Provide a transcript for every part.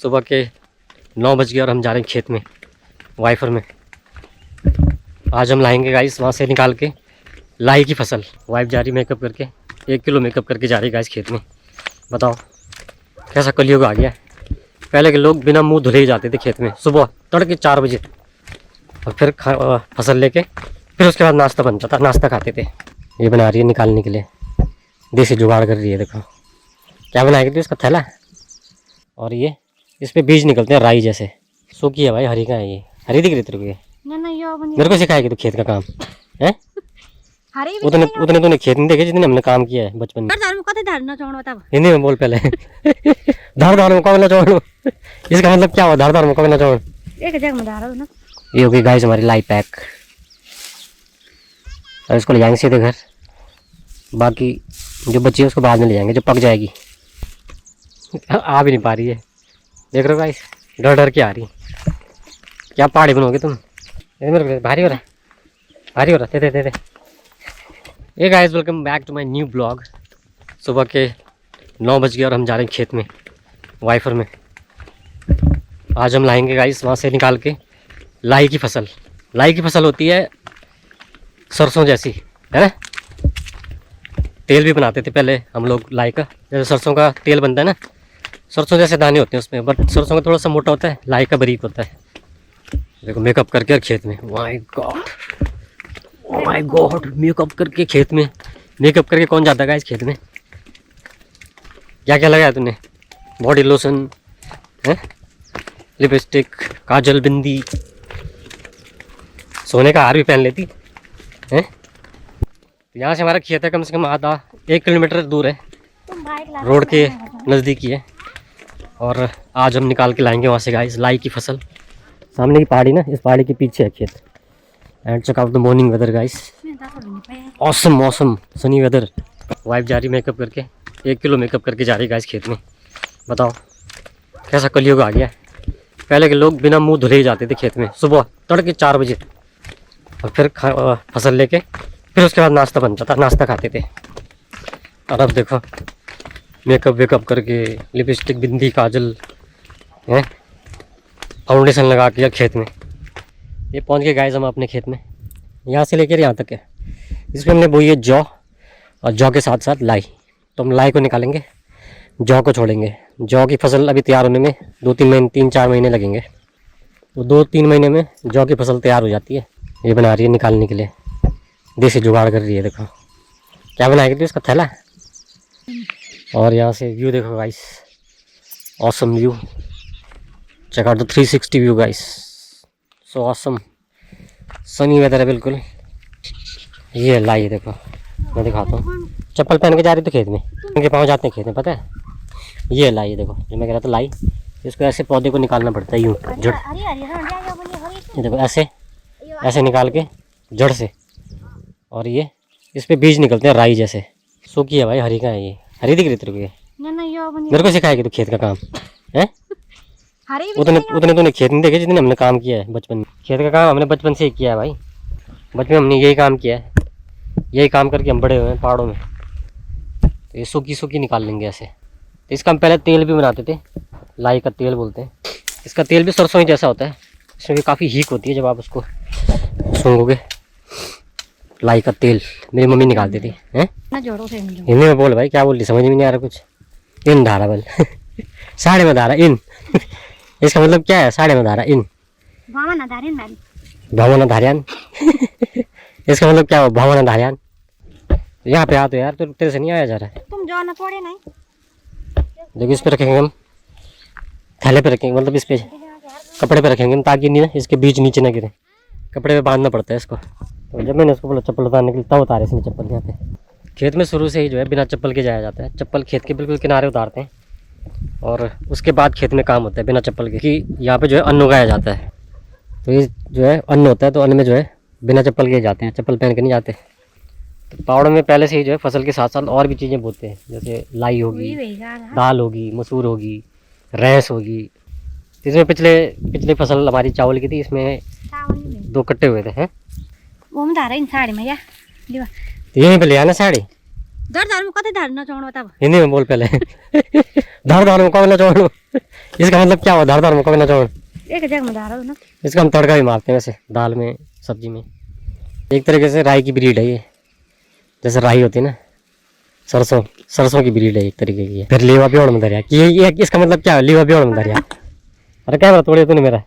सुबह के 9 बज गए और हम जा रहे हैं खेत में वाइफर में। आज हम लाएंगे गाइस वहाँ से निकाल के लाई की फसल। वाइफ जा रही मेकअप करके, 1 किलो मेकअप करके जा रही गाइस खेत में। बताओ कैसा कलयुग आ गया। पहले के लोग बिना मुंह धुले ही जाते थे खेत में सुबह तड़के 4 बजे, और फिर फसल लेके फिर उसके बाद नाश्ता बनता था, नाश्ता खाते थे। ये बना रही है निकालने के लिए, देसी जुगाड़ कर रही है। देखो क्या बनाएगी थी इसका थैला, और ये इस पे बीज निकलते हैं राई जैसे। सूखी है भाई, हरी का है ये। हरी दिख रही तेरे को ये? मेरे को सिखाएगी तो खेत का काम है। उतने तूने खेत नहीं देखे जितने हमने काम किया है बचपन में। हिंदी में बोल पहले। धार धार मुकाबला छोड़, इसका मतलब क्या हुआ? धार धार मुकाबला छोड़। ये हो गई गाइस हमारी लाई पैक, और इसको ले जाएंगे सीधे घर। बाकी जो बची है उसको बाद में ले जाएंगे जब पक जाएगी। आ भी नहीं पा रही है, देख रहे हो गाइस, डर डर के आ रही। क्या पहाड़ी बनोगे तुम? मेरे को भारी हो रहा है, भारी हो रहा है। दे ये guys welcome back to my new blog. सुबह के 9 बज गए और हम जा रहे हैं खेत में वाइफर में। आज हम लाएंगे गाइस वहाँ से निकाल के लाई की फसल। लाई की फसल होती है सरसों जैसी, है ना? तेल भी बनाते थे पहले हम लोग लाई का, जैसे सरसों का तेल बनता है ना, सरसों जैसे दाने होते हैं उसमें, बट सरसों का थोड़ा सा मोटा होता है, लाई का बारीक होता है। देखो मेकअप करके और खेत में, माय गॉड मेकअप करके खेत में। मेकअप करके कौन जाता है इस खेत में? क्या क्या लगाया तूने? बॉडी लोशन है, लिपस्टिक, काजल, बिंदी, सोने का हार भी पहन लेती है। यहाँ से हमारा खेत है कम से कम आधा 1 किलोमीटर दूर है, रोड के नज़दीक ही है। और आज हम निकाल के लाएंगे वहाँ से गाइस लाई की फसल। सामने की पहाड़ी ना, इस पहाड़ी के पीछे है खेत। And check out the morning weather guys, awesome sunny weather. Wife जा रही मेकअप करके, 1 किलो मेकअप करके जा रही गाइस खेत में। बताओ कैसा कलयुग आ गया। पहले के लोग बिना मुंह धुले ही जाते थे खेत में सुबह तड़के 4 बजे, और फिर फसल लेके फिर उसके बाद नाश्ता बनता था, नाश्ता खाते थे। और अब देखो मेकअप वेकअप करके, लिपस्टिक, बिंदी, काजल है, फाउंडेशन लगा के खेत में। ये पहुंच गए गाइस हम अपने खेत में, यहाँ से लेकर यहाँ तक है। इसमें हमने बोई है जौ, और जौ के साथ साथ लाई। तो हम लाई को निकालेंगे, जौ को छोड़ेंगे। जौ की फसल अभी तैयार होने में 3-4 महीने लगेंगे। तो 2-3 महीने में जौ की फसल तैयार हो जाती है। ये बना रही है निकालने के लिए, देसी जुगाड़ कर रही है। देखो क्या बनाएगी थी इसका थैला। और यहाँ से व्यू देखो guys, awesome view. Check out the 360 view guys, so awesome. Sunny weather है बिल्कुल। ये लाई देखो, मैं दिखाता हूँ। चप्पल पहन के जा रही थी खेत में, उनके पाँव जाते हैं खेत में, पता है? ये लाई देखो, जो मैं कह रहा था लाई, इसको ऐसे पौधे को निकालना पड़ता है यूँ जड़। ये देखो ऐसे ऐसे निकाल के जड़ से, और ये इस पे बीज निकलते हैं राई जैसे। सूखी है भाई, हरी का है ये। हरी दिख रही तेरे को ये? मेरे को सिखाएगी तो खेत का काम है। उतने तूने खेत नहीं देखे जितने हमने काम किया है बचपन में। खेत का काम हमने बचपन से ही किया है भाई, बचपन में हमने यही काम किया है, यही काम करके हम बड़े हुए हैं पहाड़ों में। तो ये सूखी निकाल लेंगे ऐसे। तो इसका हम पहले तेल भी बनाते थे, लाई का तेल बोलते हैं। इसका तेल भी सरसों ही जैसा होता है, इसमें भी काफ़ी हीक होती है जब आप उसको सूंघोगे। लाई का तेल मेरी मम्मी निकालती थी। हैं हिंदी में बोल भाई, क्या बोल रही समझ में नहीं आ रहा कुछ। इन धारा बल साढ़े में धारा इन। इसका मतलब क्या है? साढ़े में धारा इन, भावना धारियान। इसका मतलब क्या हुआ? भावना धारियान। यहाँ पे आ तो यार, तो तेरे से नहीं आया जा रहा है। तुम जो ना थोड़े नहीं देखो, इस पे रखेंगे हम, थैले पे रखेंगे, मतलब इस पे कपड़े पे रखेंगे ताकि नहीं ना इसके बीज नीचे ना गिरे। कपड़े पे बांधना पड़ता है इसको। तो जब मैंने उसको बोला चप्पल उतारने के लिए, तब उतारे इसने चप्पल। यहाँ पे खेत में शुरू से ही जो है बिना चप्पल के जाया जाता है। चप्पल खेत के बिल्कुल किनारे उतारते हैं, और उसके बाद खेत में काम होता है बिना चप्पल के, कि यहाँ पे जो है अन्न उगाया जाता है। तो ये जो है अन्न होता है, तो अन्न में जो है बिना चप्पल के जाते हैं, चप्पल पहन के नहीं जाते। तो पहाड़ों में पहले से ही जो है फसल के साथ साथ और भी चीज़ें बोते हैं, जैसे लाई होगी, दाल होगी, मसूर होगी, रैंस होगी। इसमें पिछले फसल हमारी चावल की थी, इसमें 2 कट्टे हुए थे। हैं यहीं पे ले आना साड़ी। हिंदी में बोल पहले। धार मुकाबला छोड़, इसका मतलब क्या हुआ, धार धार मुका ना छोड़। एक जगह में डालो ना। इसका हम तड़का भी मारते हैं वैसे, दाल में, सब्जी में। एक तरीके से राई की ब्रीड है ये, जैसे राई होती है ना, सरसों, सरसों की ब्रीड है एक तरीके की। फिर लीवा प्योड़ में दरिया कि ये इसका मतलब क्या है, लीवा प्योड़ में दरिया। अरे क्या तोड़े तूने मेरा,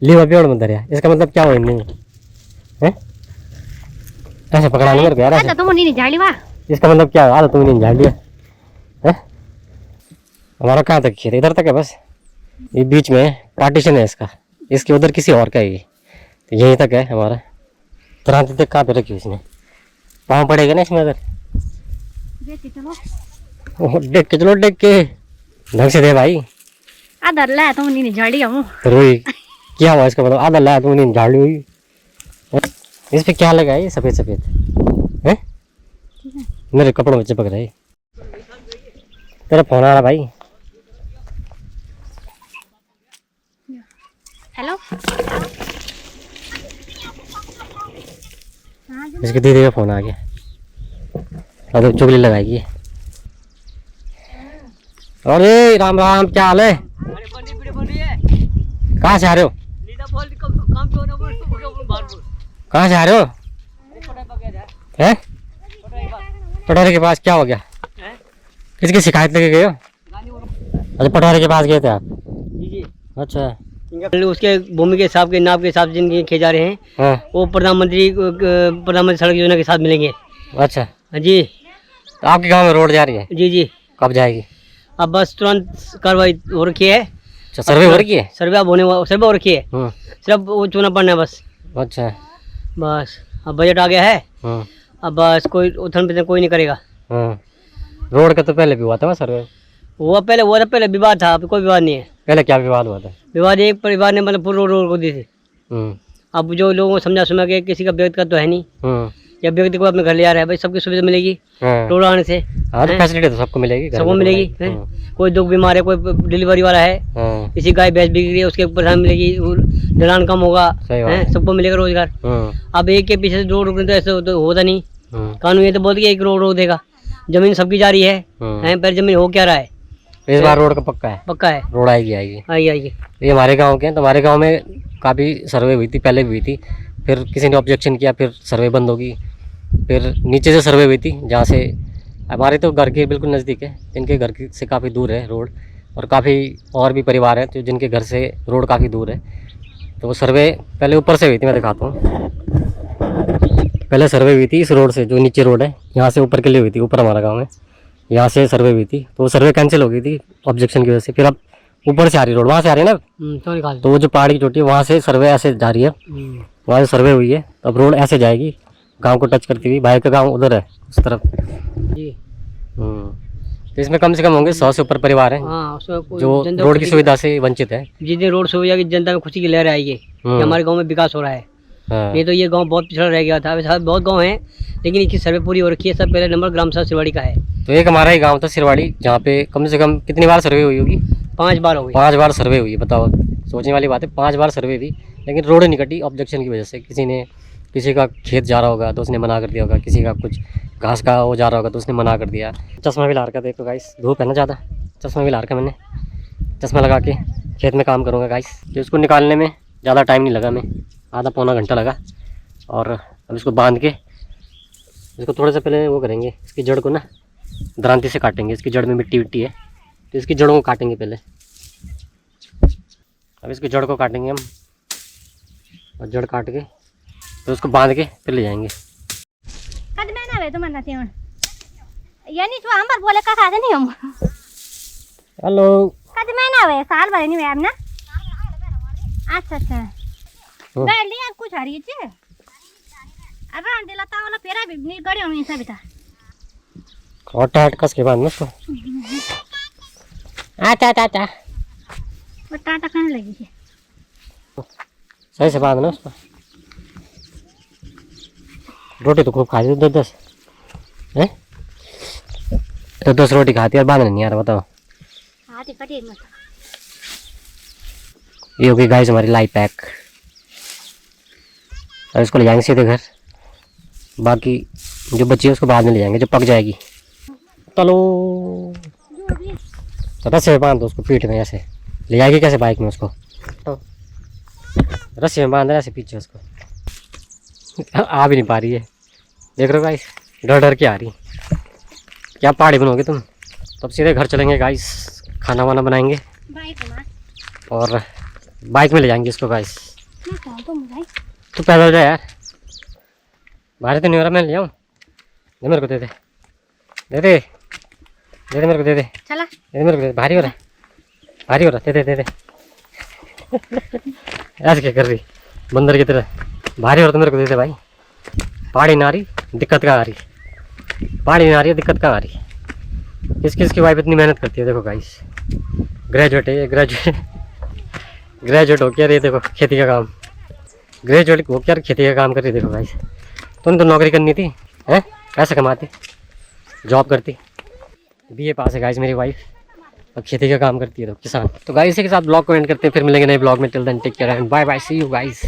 लीवा प्योड़ में दरिया, इसका मतलब क्या हुआ नहीं है? ऐसे पकड़ा नहीं मेरे को यार, ऐसे। तुम नहीं झाड़ी वाह। इसका मतलब क्या है, आधा तुमने नहीं झाड़ लिया है? हमारा कहाँ तक खेत, इधर तक है बस, ये बीच में पार्टीशन है इसका, इसके उधर किसी और का है ये, तो यहीं तक है हमारा। तुरंत तक कहाँ पे रखी उसने, पाँव पड़ेगा ना इसमें अगर। देख के चलो, देख के ढंग से दे भाई। आधा ला तुम नहीं झाड़ी हूँ। फिर वही क्या हुआ इसका मतलब, आधा लाया तुमने झाड़ ली हुई। इस पे क्या लगा है ये सफेद सफेद है, मेरे कपड़ों में चिपक रहा है। तेरा फोन आ रहा भाई। हेलो। इसके दीदी का फोन आ गया, अब तो चुगली लगाएगी। अरे राम राम, क्या हाल है? कहाँ से आ रहे हो? कहाँ से आ रहे हो? हैं? पटवारी के पास क्या हो गया? किसकी शिकायत लेके गए हो? अच्छा, पटवारी के पास गए थे आप? जी। अच्छा, उसके भूमि के हिसाब के नाप के हिसाब से जिनके खे जा रहे हैं, हाँ। वो प्रधानमंत्री सड़क योजना के साथ मिलेंगे। अच्छा जी। तो आपके गांव में रोड जा रही है? जी जी। कब जाएगी? अब बस तुरंत कार्रवाई हो रखी है। अच्छा, सर्वे हो रही है? सर्वे अब सर्वे हो रखी है, सिर्फ वो चुना पड़ना है बस। अच्छा, बस अब बजट आ गया है, अब बस कोई उथन पुथन कोई नहीं करेगा। रोड का तो पहले भी हुआ था सर्वे? वो पहले विवाद था, अब कोई विवाद नहीं है। पहले क्या विवाद हुआ था? विवाद एक परिवार ने मतलब पूरा रोड को दी थी। अब जो लोगों को समझा सुना के, किसी का व्यक्तिगत तो है नहीं, या व्यक्ति को अपने घर ले आ रहा है, भाई सबकी सुविधा मिलेगी रोड आने से। हाँ, तो फैसिलिटी तो सबको मिलेगी, सबको मिलेगी। कोई दुख बीमार है, कोई डिलीवरी वाला है, किसी गाय भैंस बिक रही है, उसके ऊपर मिलेगी, ढलान कम होगा, सबको मिलेगा रोजगार। अब एक के पीछे रोड रुकने तो ऐसे तो होता नहीं। कानून ये तो बोलती है एक रोड रोक देगा, जमीन सबकी जा रही है, पर जमीन हो क्या रहा है? इस बार रोड का पक्का है? पक्का है, रोड आएगी आएगी आएगी। ये हमारे गांव के हैं, तो हमारे गांव में काफ़ी सर्वे हुई थी, पहले भी हुई थी, फिर किसी ने ऑब्जेक्शन किया, फिर सर्वे बंद होगी। फिर नीचे से सर्वे हुई थी, जहाँ से हमारे तो घर के बिल्कुल नज़दीक है, इनके घर से काफ़ी दूर है रोड, और काफ़ी और भी परिवार हैं तो जिनके घर से रोड काफ़ी दूर है। तो वो सर्वे पहले ऊपर से हुई थी, मैं दिखाता हूँ। पहले सर्वे हुई थी इस रोड से, जो नीचे रोड है यहाँ से ऊपर के लिए हुई थी, ऊपर हमारा गाँव है, यहाँ से सर्वे हुई थी, तो वो सर्वे कैंसिल हो गई थी ऑब्जेक्शन की वजह से। फिर अब ऊपर से आ रही रोड, वहाँ से आ रही है ना, तो वो जो पहाड़ की चोटी है वहाँ से सर्वे ऐसे जा रही है, वहाँ से सर्वे हुई है, तो अब रोड ऐसे जाएगी गांव को टच करती हुई। भाई का गांव उधर है उस तरफ जी। तो इसमें कम से कम होंगे 100 से ऊपर परिवार हैं, जो रोड की सुविधा से वंचित है। जिस दिन रोड सुविधा की जनता में खुशी की लहर आएगी कि हमारे गांव में विकास हो रहा है। नहीं तो ये गांव बहुत पिछड़ा रह गया था। वैसे बहुत गांव हैं, लेकिन इसकी सर्वे पूरी हो रखी है। सब पहले नंबर ग्राम सभा सिरवाड़ी का है। तो एक हमारा ही गाँव था सिरवाड़ी, जहाँ पे कम से कम कितनी बार सर्वे हुई होगी? 5 बार हो गई। 5 बार सर्वे हुई, बताओ, सोचने वाली बात है। 5 बार सर्वे हुई, लेकिन रोड नहीं कटी ऑब्जेक्शन की वजह से। किसी का खेत जा रहा होगा तो उसने मना कर दिया होगा, किसी का कुछ घास का वो जा रहा होगा तो उसने मना कर दिया। चश्मा भी ला रखा, देखो गाइस, धूप है ना ज़्यादा, चश्मा भी ला रखा मैंने। चश्मा लगा के खेत में काम करूँगा गाइस। तो इसको निकालने में ज़्यादा टाइम नहीं लगा, मैं आधा पौना घंटा लगा। और अब इसको बांध के इसको थोड़ा सा पहले वो करेंगे, इसकी जड़ को ना दरांती से काटेंगे। इसकी जड़ में मिट्टी विट्टी है, तो इसकी जड़ों को काटेंगे पहले। अब इसकी जड़ को काटेंगे हम, और जड़ काट के तो उसको बांध के फिर ले जाएंगे। कद में ना वे तो मन्ना तेवन यानी तो हम बोले का खाते नहीं हम। हेलो, कद में ना वे साल भर नहीं वे हम ना। अच्छा अच्छा बैठ लिया कुछ आ रही है जी। अब आंटे लता वाला पेरा भी नहीं गड़ी होनी सब था। हट हट कस के बांध ना उसको। अच्छा अच्छा अच्छा, टाटा खाने लगी है, सही से बांध ना उसको। रोटी तो खूब खाती 10-10 हैं, तो 10 रोटी खाती है और बांधने नहीं आ रहा, बताओ। हाथी कटी मत। ये हो गई गाइस हमारी लाई पैक। और इसको ले जाएंगे सीधे घर, बाकी जो बची है उसको बाद में ले जाएंगे जब पक जाएगी। चलो तो रस्से से बांध दो उसको पीठ में ऐसे, ले आएगी कैसे बाइक में उसको? तो रस्सी में बांध रहा है ऐसे पीछे उसको। आ भी नहीं पा रही है, देख रहे हो गाइस, डर डर के आ रही। क्या पहाड़ी बनोगे तुम? तब सीधे घर चलेंगे गाइस, खाना वाना बनाएंगे बाइक में और बाइक में ले जाएंगे इसको गाइस। मैं कौन तुम भाई? तू पैदल जा यार, भारी तो नहीं हो रहा, मैं ले जाऊँ? दे मेरे को, दे दे दे दे दे दे मेरे को, दे दे चला दे मेरे को, दे। भारी हो रहा है, भारी हो रहा है, दे दे दे दे। ऐसे क्या कर रही बंदर की तरह? भारी हो रहा तो मेरे को दे दे भाई। पहाड़ी ना आ रही, दिक्कत कहाँ आ रही? पहाड़ी ना आ रही है, दिक्कत कहाँ आ रही? किस किस की वाइफ इतनी मेहनत करती है, देखो गाइस। ग्रेजुएट है ये, ग्रेजुएट हो क्या रही है, देखो खेती का काम। ग्रेजुएट हो क्या खेती का काम कर रही है, देखो गाइस। तुमने तो नौकरी करनी थी, हैं? पैसे कमाती, जॉब करती। बीए पास है गाइस मेरी वाइफ, और खेती का काम करती है, तो किसान। तो गाइस इसी के साथ ब्लॉग को एंड करते हैं, फिर मिलेंगे नए ब्लॉग में। Till then take care and bye bye, see you guys.